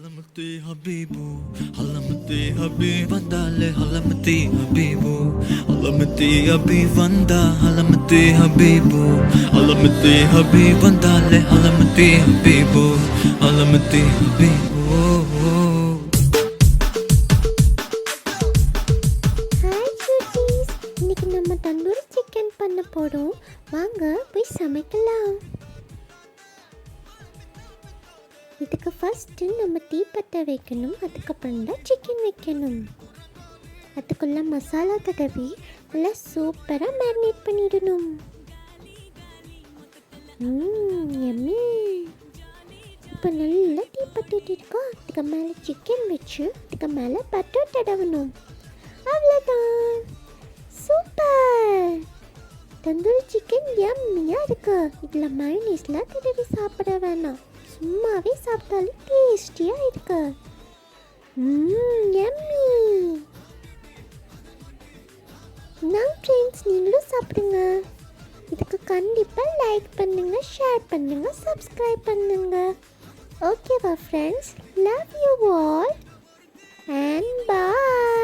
ஹலமத்தே ஹபீபு ஹலமத்தே ஹபீப் வந்தாலே ஹலமத்தே ஹபீபு ஹலமத்தே ஹபீப் வந்தா ஹலமத்தே ஹபீபு ஹலமத்தே ஹபீப் வந்தாலே ஹலமத்தே ஹபீபு ஹலமத்தே ஹபீபு. ஹாய் குட்டீஸ், இன்னைக்கு நம்ம தந்தூரி சிக்கன் பண்ண போறோம். வாங்க போய் சமைக்கலாம். இதுக்கு ஃபஸ்ட்டு நம்ம தீப்பற்ற வைக்கணும். அதுக்கப்புறம் தான் சிக்கன் வைக்கணும். அதுக்குள்ளே மசாலா தடவி நல்லா சூப்பராக மேரினேட் பண்ணிடணும். எம்மி. இப்போ நல்லா தீப்பற்றிட்டு இருக்கோம். அதுக்கு மேலே சிக்கன் வச்சு அதுக்கு மேலே பட்டர் தடவணும். அவ்வளோதான், சூப்பர். தந்தூரி சிக்கன் எம்மியாக இருக்கு. இதில் மயோனீஸ்லாம் தடவி சாப்பிட வேணாம், சும்மாவே சாப்பிட்டாலும் டேஸ்டியாக இருக்கு. எம்மி. நான் ஃப்ரெண்ட்ஸ், நீங்களும் சாப்பிடுங்க. இதுக்கு கண்டிப்பாக லைக் பண்ணுங்க, ஷேர் பண்ணுங்க, சப்ஸ்கிரைப் பண்ணுங்க. ஓகேவா friends? Love you all and bye.